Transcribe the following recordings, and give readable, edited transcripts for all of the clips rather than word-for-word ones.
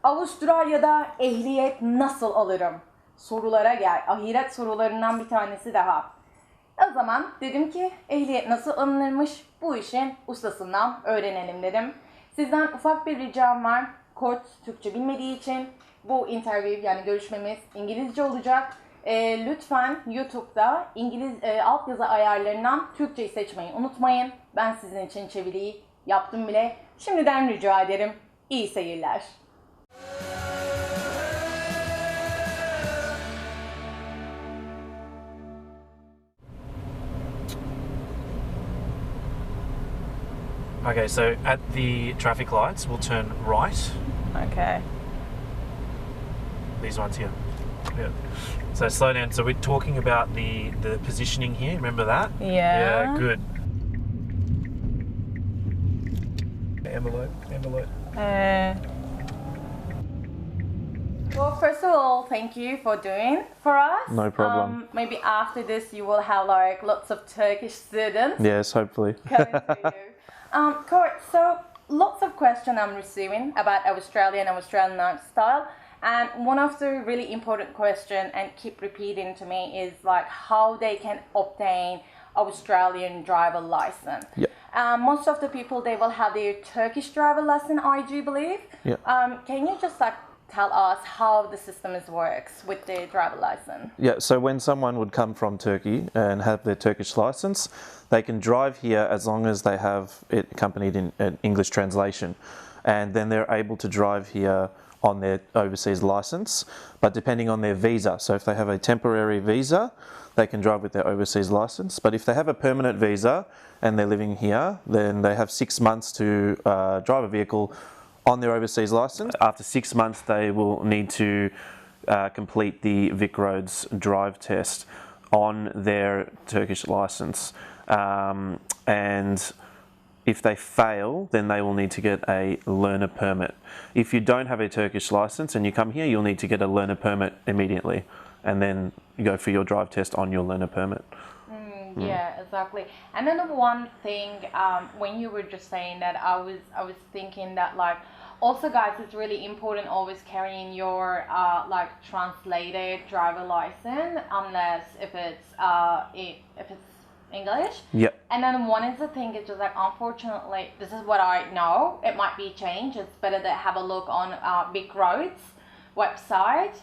Avustralya'da ehliyet nasıl alırım? Sorulara gel. Ahiret sorularından bir tanesi daha. O zaman dedim ki ehliyet nasıl alınırmış, bu işin ustasından öğrenelim dedim. Sizden ufak bir ricam var. Cortz Türkçe bilmediği için bu interview yani görüşmemiz İngilizce olacak. Lütfen YouTube'da İngiliz altyazı ayarlarından Türkçeyi seçmeyi unutmayın. Ben sizin için çeviriyi yaptım bile. Şimdiden rica ederim. İyi seyirler. Okay, so at the traffic lights, we'll turn right. Okay. These ones here. Yeah. So slow down. So we're talking about the positioning here. Remember that? Yeah. Yeah. Good. Envelope. Well, first of all, thank you for doing for us. No problem. Maybe after this, you will have like lots of Turkish students Yes, hopefully. coming to you. Correct. So lots of questions I'm receiving about Australian lifestyle, and one of the really important question and keep repeating to me is like how they can obtain Australian driver license. Yeah. Most of the people they will have their Turkish driver license, I do believe. Yeah. Can you just like tell us how the system works with the driver license? Yeah, so when someone would come from Turkey and have their Turkish license, they can drive here as long as they have it accompanied in an English translation. And then they're able to drive here on their overseas license, but depending on their visa. So if they have a temporary visa, they can drive with their overseas license. But if they have a permanent visa and they're living here, then they have 6 months to drive a vehicle on their overseas license. After 6 months, they will need to complete the VicRoads drive test on their Turkish license. And if they fail, then they will need to get a learner permit. If you don't have a Turkish license and you come here, you'll need to get a learner permit immediately, and then you go for your drive test on your learner permit. Yeah, exactly. And then the one thing when you were just saying that, I was thinking that like also guys, it's really important always carrying your like translated driver license unless if it's English. Yep. And then one is the thing is just like unfortunately this is what I know. It might be changed. It's better to have a look on VicRoads website.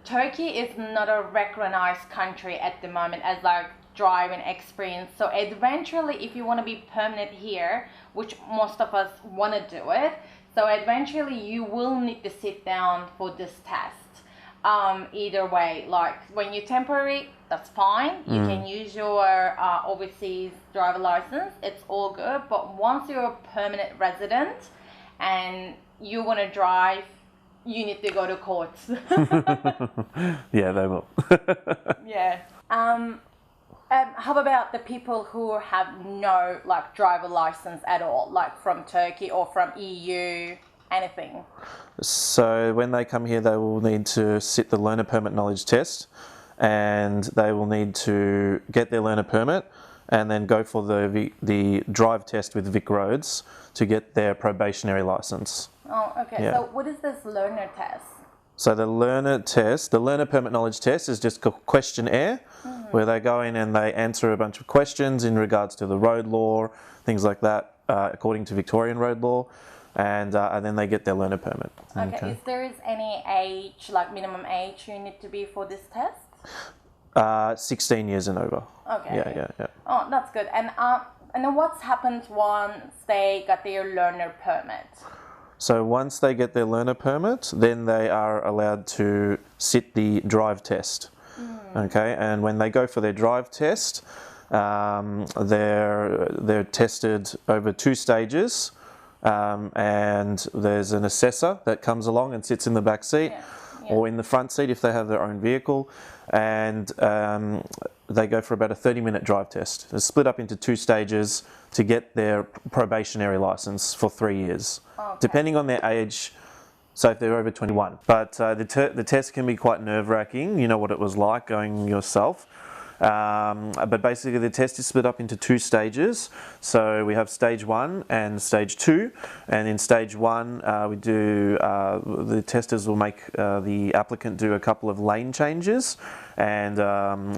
Turkey is not a recognized country at the moment as like driving experience. So eventually, if you want to be permanent here, which most of us want to do it, so eventually you will need to sit down for this test. Either way, like when you're temporary, that's fine. You can use your overseas driver license. It's all good. But once you're a permanent resident and you want to drive, you need to go to Cortz. Yeah, they will. Yeah. How about the people who have no like driver license at all, like from Turkey or from EU, anything? So when they come here, they will need to sit the learner permit knowledge test, and they will need to get their learner permit and then go for the drive test with VicRoads to get their probationary license. Oh, okay. Yeah. So what is this learner test? So the learner test, the learner permit knowledge test is just a questionnaire where they go in and they answer a bunch of questions in regards to the road law, things like that, according to Victorian road law, and then they get their learner permit. Okay. Is there any age, like minimum age you need to be for this test? 16 years and over. Okay. Yeah. Oh, that's good. And then what's happened once they got their learner permit? So once they get their learner permit, then they are allowed to sit the drive test. Okay, and when they go for their drive test, they're tested over 2 stages, and there's an assessor that comes along and sits in the back seat or in the front seat if they have their own vehicle, and they go for about a 30-minute drive test. They're split up into 2 stages to get their probationary license for 3 years, depending on their age. So if they're over 21. But the test can be quite nerve-wracking. You know what it was like going yourself. But basically the test is split up into 2 stages. So we have stage 1 and stage 2. And in stage 1, we do, the testers will make the applicant do a couple of lane changes and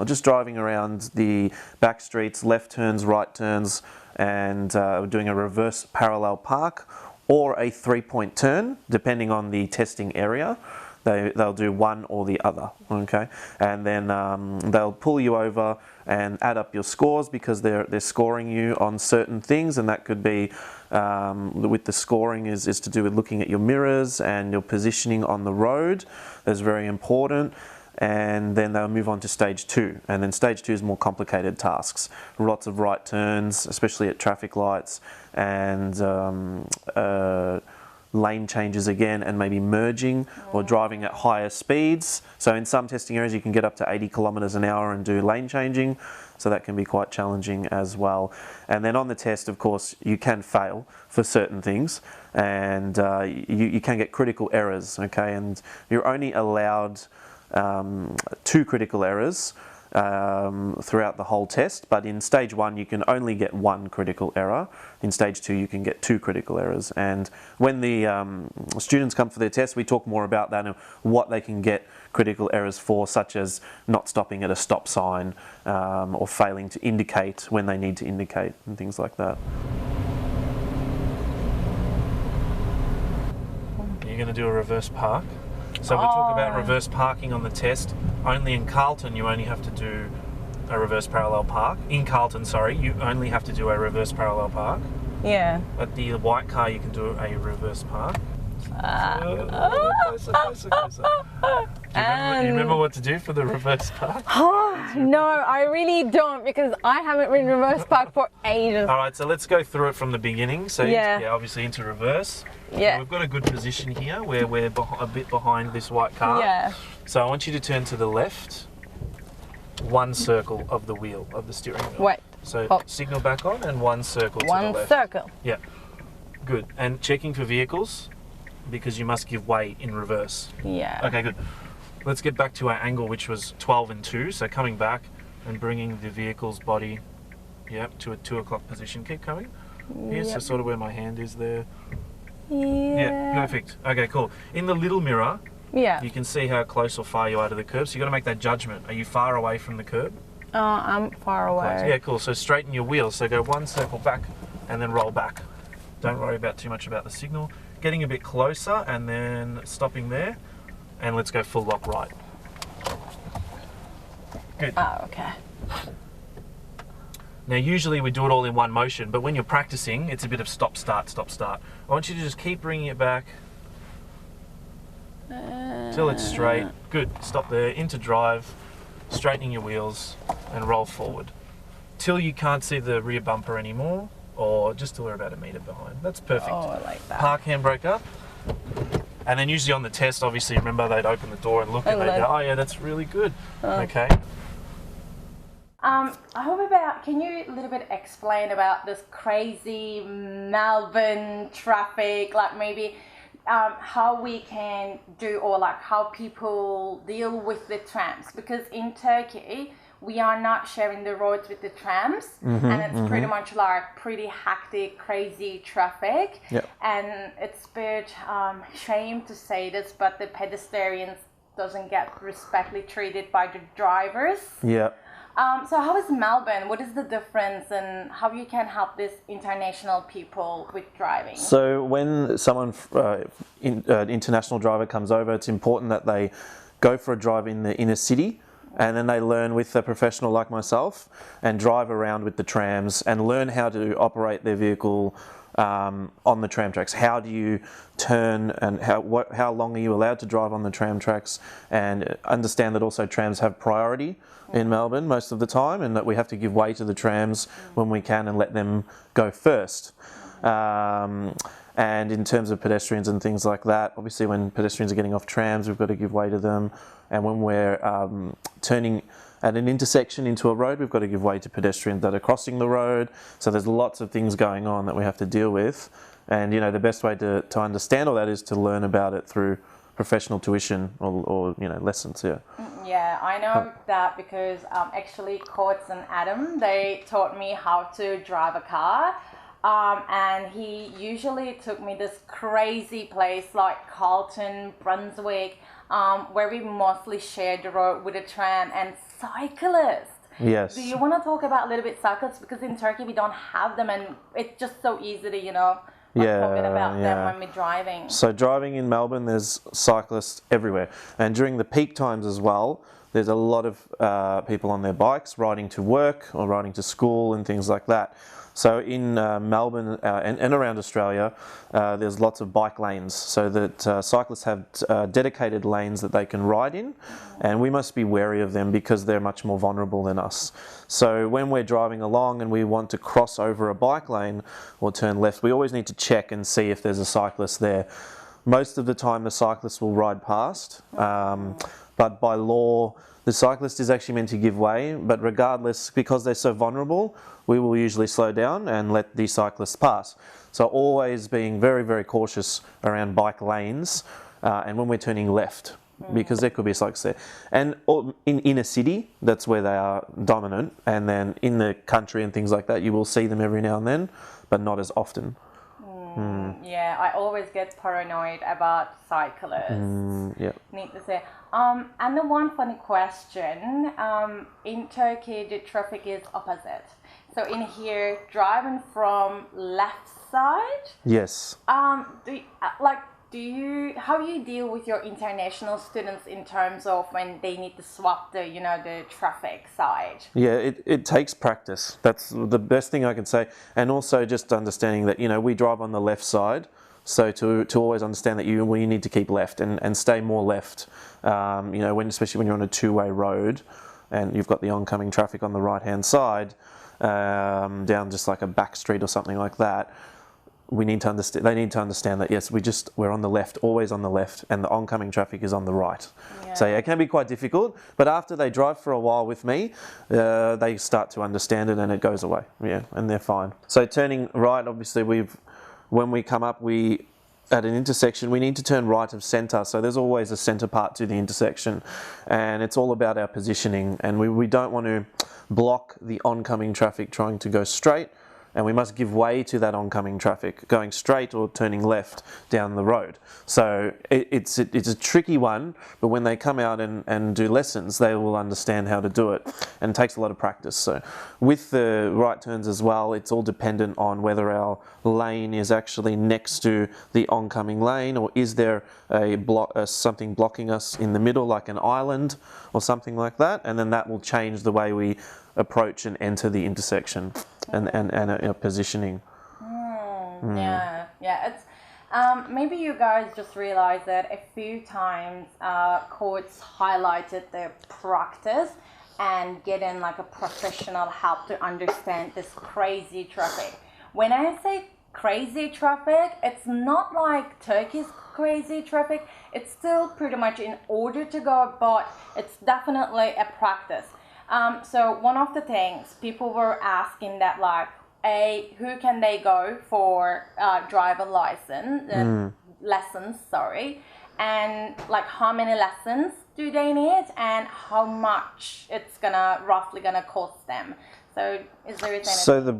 just driving around the back streets, left turns, right turns, and doing a reverse parallel park or a 3-point turn, depending on the testing area. They'll do one or the other, okay? And then they'll pull you over and add up your scores because they're scoring you on certain things, and that could be, with the scoring is to do with looking at your mirrors and your positioning on the road. That's very important. And then they'll move on to stage 2, and then stage 2 is more complicated tasks. Lots of right turns, especially at traffic lights, and lane changes again, and maybe merging or driving at higher speeds. So in some testing areas you can get up to 80 kilometers an hour and do lane changing, so that can be quite challenging as well. And then on the test, of course, you can fail for certain things, and you can get critical errors, okay? And you're only allowed 2 critical errors throughout the whole test, but in stage 1 you can only get 1 critical error. In stage 2 you can get 2 critical errors, and when the students come for their test we talk more about that and what they can get critical errors for, such as not stopping at a stop sign or failing to indicate when they need to indicate and things like that. You're going to do a reverse park. So we talk about reverse parking on the test. Only in Carlton you only have to do a reverse parallel park. In Carlton, sorry, you only have to do a reverse parallel park. Yeah. At the white car you can do a reverse park. Closer. Do you remember what to do for the reverse park? No, I really don't, because I haven't been reverse parked for ages. Alright, so let's go through it from the beginning. So obviously into reverse. Yeah. We've got a good position here where we're a bit behind this white car. Yeah. So I want you to turn to the left, 1 circle of the wheel, of the steering wheel. Wait. So signal back on and 1 circle to the left. 1 circle. Yeah. Good. And checking for vehicles, because you must give way in reverse. Yeah. Okay, good. Let's get back to our angle, which was 12 and 2. So coming back and bringing the vehicle's body, to a 2 o'clock position. Keep coming. Here, so sort of where my hand is there. Yeah, perfect. Okay, cool. In the little mirror, you can see how close or far you are to the curb. So you got to make that judgment. Are you far away from the curb? I'm far away. Close. Yeah, cool. So straighten your wheels. So go 1 circle back and then roll back. Don't worry about too much about the signal. Getting a bit closer and then stopping there. And let's go full lock right. Good. Oh, okay. Now usually we do it all in one motion, but when you're practicing, it's a bit of stop, start, stop, start. I want you to just keep bringing it back till it's straight. Good. Stop there. Into drive, straightening your wheels, and roll forward till you can't see the rear bumper anymore, or just till we're about 1 metre behind. That's perfect. Oh, I like that. Park handbrake up. And then usually on the test, obviously, remember they'd open the door and look and they'd go, oh yeah, that's really good. Okay. Can you a little bit explain about this crazy Melbourne traffic, like maybe how we can do, or like how people deal with the trams? Because in Turkey, we are not sharing the roads with the trams, and it's pretty much like pretty hectic, crazy traffic. Yep. And it's a bit shame to say this, but the pedestrians doesn't get respectfully treated by the drivers. Yeah. So how is Melbourne? What is the difference, and how you can help these international people with driving? So when someone, an international driver comes over, it's important that they go for a drive in the inner city, and then they learn with a professional like myself and drive around with the trams and learn how to operate their vehicle on the tram tracks. How do you turn, and how long are you allowed to drive on the tram tracks, and understand that also trams have priority in Melbourne most of the time, and that we have to give way to the trams when we can and let them go first. And in terms of pedestrians and things like that, obviously when pedestrians are getting off trams, we've got to give way to them. And when we're turning at an intersection into a road, we've got to give way to pedestrians that are crossing the road. So there's lots of things going on that we have to deal with. And you know, the best way to understand all that is to learn about it through professional tuition or lessons. Yeah. Yeah, I know that because actually Cortz and Adam, they taught me how to drive a car. And he usually took me this crazy place like Carlton, Brunswick, where we mostly shared the road with a tram and cyclists. Yes. Do you want to talk about a little bit cyclists? Because in Turkey we don't have them, and it's just so easy to, forget about them when we're driving. So driving in Melbourne, there's cyclists everywhere. And during the peak times as well, there's a lot of people on their bikes riding to work or riding to school and things like that. So in Melbourne and around Australia, there's lots of bike lanes, so that cyclists have dedicated lanes that they can ride in, and we must be wary of them because they're much more vulnerable than us. So when we're driving along and we want to cross over a bike lane or turn left, we always need to check and see if there's a cyclist there. Most of the time the cyclist will ride past, but by law, the cyclist is actually meant to give way, but regardless, because they're so vulnerable, we will usually slow down and let the cyclists pass. So always being very, very cautious around bike lanes and when we're turning left, because there could be cyclists there. And in inner city, that's where they are dominant, and then in the country and things like that, you will see them every now and then, but not as often. Yeah, I always get paranoid about cyclists. Yeah. Need to say. And the one funny question. In Turkey, the traffic is opposite. So in here, driving from left side. Yes. How do you deal with your international students in terms of when they need to swap the traffic side? Yeah, it takes practice. That's the best thing I can say. And also just understanding that, we drive on the left side. So to always understand that you need to keep left and stay more left, especially when you're on a two-way road and you've got the oncoming traffic on the right-hand side, down just like a back street or something like that. They need to understand that, yes, we're on the left, always on the left, and the oncoming traffic is on the right. Yeah. So it can be quite difficult, but after they drive for a while with me, they start to understand it and it goes away. Yeah, and they're fine. So turning right, obviously when we come up, at an intersection, we need to turn right of centre. So there's always a centre part to the intersection, and it's all about our positioning. And we don't want to block the oncoming traffic trying to go straight, and we must give way to that oncoming traffic going straight or turning left down the road. So it's a tricky one, but when they come out and do lessons, they will understand how to do it, and it takes a lot of practice. So with the right turns as well, it's all dependent on whether our lane is actually next to the oncoming lane, or is there something blocking us in the middle, like an island or something like that, and then that will change the way we approach and enter the intersection and our positioning. Yeah, it's maybe you guys just realized that a few times Cortz highlighted the practice and getting like a professional help to understand this crazy traffic. When I say crazy traffic, it's not like Turkey's crazy traffic. It's still pretty much in order to go, but it's definitely a practice. So one of the things people were asking that who can they go for driver license lessons, and how many lessons do they need and how much it's roughly gonna cost them. So is there anything? So the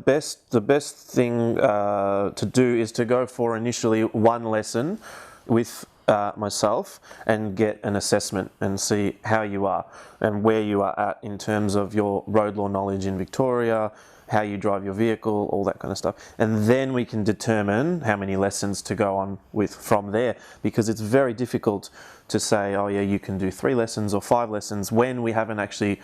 best thing to do is to go for initially one lesson with myself and get an assessment and see how you are and where you are at in terms of your road law knowledge in Victoria, how you drive your vehicle, all that kind of stuff. And then we can determine how many lessons to go on with from there, because it's very difficult to say, oh yeah, you can do 3 lessons or 5 lessons when we haven't actually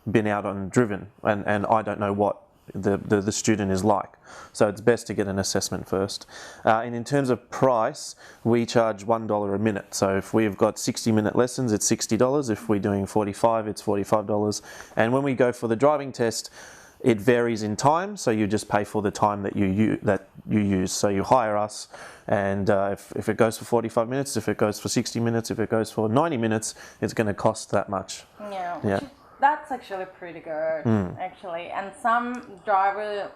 been out and driven, and I don't know what the student is like. So it's best to get an assessment first. And in terms of price, we charge $1 a minute. So if we've got 60-minute lessons, it's $60. If we're doing 45, it's $45. And when we go for the driving test, it varies in time, so you just pay for the time that you use. So you hire us, and if it goes for 45 minutes, if it goes for 60 minutes, if it goes for 90 minutes, it's going to cost that much. Yeah. That's actually pretty good, actually. And some driver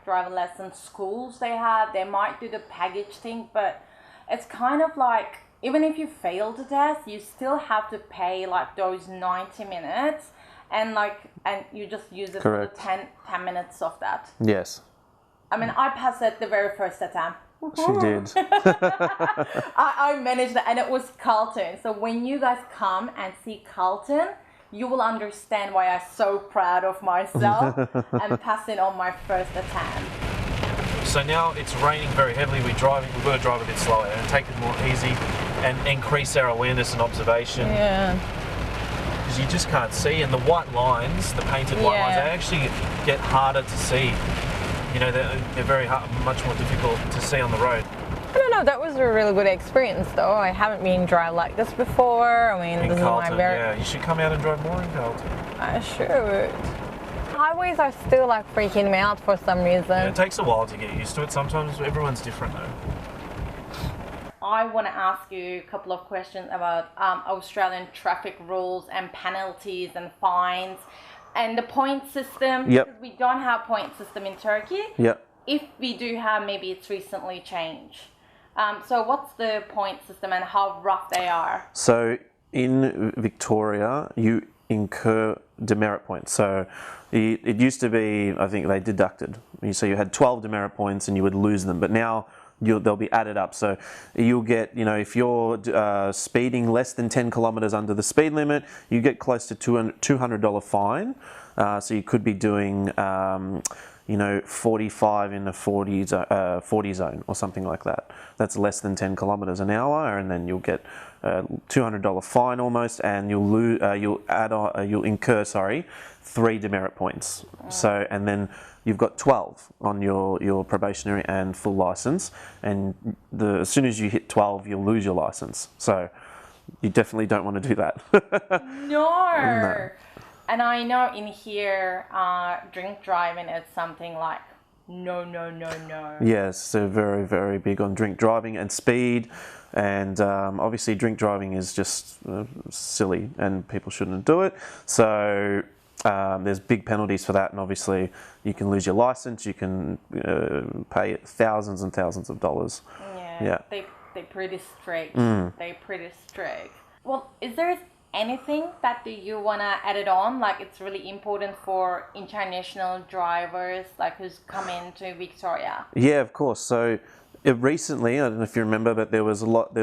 lesson schools they might do the package thing, but it's kind of like even if you fail the test, you still have to pay like those 90 minutes and you just use it for the 10 minutes of that. Yes. I mean, I passed it the very first attempt. She did. I managed that, and it was Carlton. So when you guys come and see Carlton, you will understand why I'm so proud of myself and passing on my first attempt. So now it's raining very heavily. We've got to drive a bit slower and take it more easy and increase our awareness and observation. Yeah. Because you just can't see, and the white lines, the painted white lines, they actually get harder to see. You know, they're very hard, much more difficult to see on the road. I don't know, that was a really good experience though. I haven't been drive like this before. I mean, this Carlton, is my very... Yeah, you should come out and drive more in Carlton. I should. Highways are still like freaking me out for some reason. Yeah, it takes a while to get used to it. Sometimes everyone's different though. I want to ask you a couple of questions about Australian traffic rules and penalties and fines and the point system. Yep. Because we don't have point system in Turkey. Yep. If we do have, maybe it's recently changed. So what's the point system and how rough they are? So in Victoria, you incur demerit points. So it used to be, I think they deducted. So you had 12 demerit points and you would lose them, but now they'll be added up. So you'll get, if you're speeding less than 10 kilometres under the speed limit, you get close to $200 fine. So you could be doing 45 in a 40 zone or something like that. That's less than 10 kilometres an hour, and then you'll get a $200 fine almost, and you'll incur 3 demerit points. So, and then you've got 12 on your probationary and full license, and as soon as you hit 12, you'll lose your license. So you definitely don't want to do that. No. And I know in here, drink driving is something like no. Yes, so very, very big on drink driving and speed, and obviously drink driving is just silly and people shouldn't do it. So there's big penalties for that, and obviously you can lose your license, you can pay thousands and thousands of dollars. Yeah. They're pretty strict. They're pretty strict. Well, is there anything that you want to add it on, like it's really important for international drivers like who's come into Victoria? Yeah, of course. So recently, I don't know if you remember, but there was a lot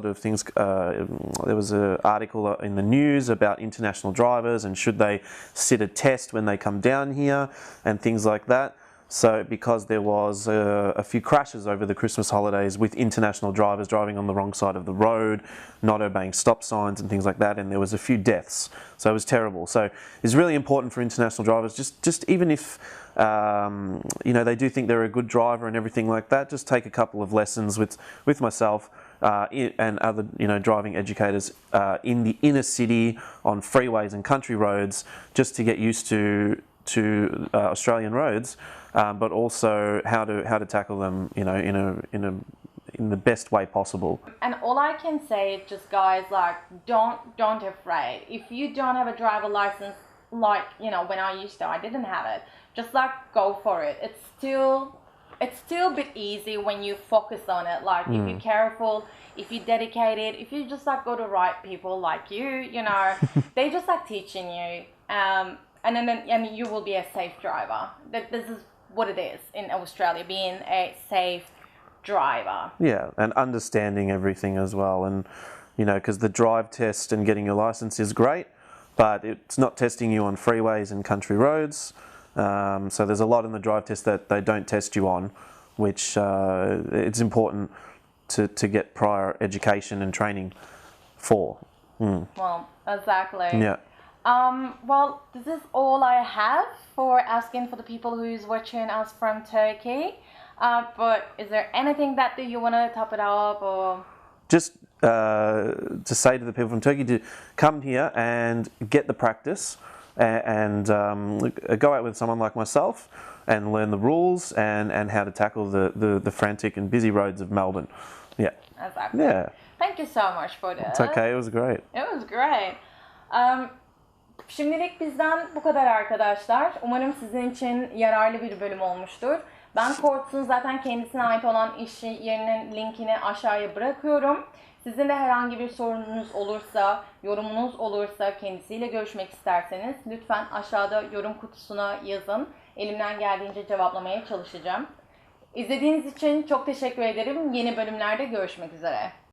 of things. There was an article in the news about international drivers and should they sit a test when they come down here and things like that. So because there was a few crashes over the Christmas holidays with international drivers driving on the wrong side of the road, not obeying stop signs and things like that, and there was a few deaths. So it was terrible. So it's really important for international drivers, just even if they do think they're a good driver and everything like that, just take a couple of lessons with myself and other driving educators in the inner city on freeways and country roads, just to get used to Australian roads, but also how to tackle them, in the best way possible. And all I can say is just, guys, like don't afraid. If you don't have a driver license, like when I used to, I didn't have it. Just like go for it. It's still a bit easy when you focus on it. Like if you're careful, if you're dedicated, if you just like go to right people like they just like teaching you. And then you will be a safe driver. This is what it is in Australia, being a safe driver. Yeah, and understanding everything as well. And, because the drive test and getting your license is great, but it's not testing you on freeways and country roads. So there's a lot in the drive test that they don't test you on, which it's important to get prior education and training for. Well, exactly. Yeah. Well, this is all I have for asking for the people who's watching us from Turkey. But is there anything that you want to top it up or? Just to say to the people from Turkey to come here and get the practice and go out with someone like myself and learn the rules and how to tackle the frantic and busy roads of Melbourne. Yeah. Exactly. Yeah. Thank you so much for this. It's okay. It was great. It was great. Şimdilik bizden bu kadar arkadaşlar. Umarım sizin için yararlı bir bölüm olmuştur. Ben Cortz'un zaten kendisine ait olan iş yerinin linkini aşağıya bırakıyorum. Sizin de herhangi bir sorununuz olursa, yorumunuz olursa, kendisiyle görüşmek isterseniz lütfen aşağıda yorum kutusuna yazın. Elimden geldiğince cevaplamaya çalışacağım. İzlediğiniz için çok teşekkür ederim. Yeni bölümlerde görüşmek üzere.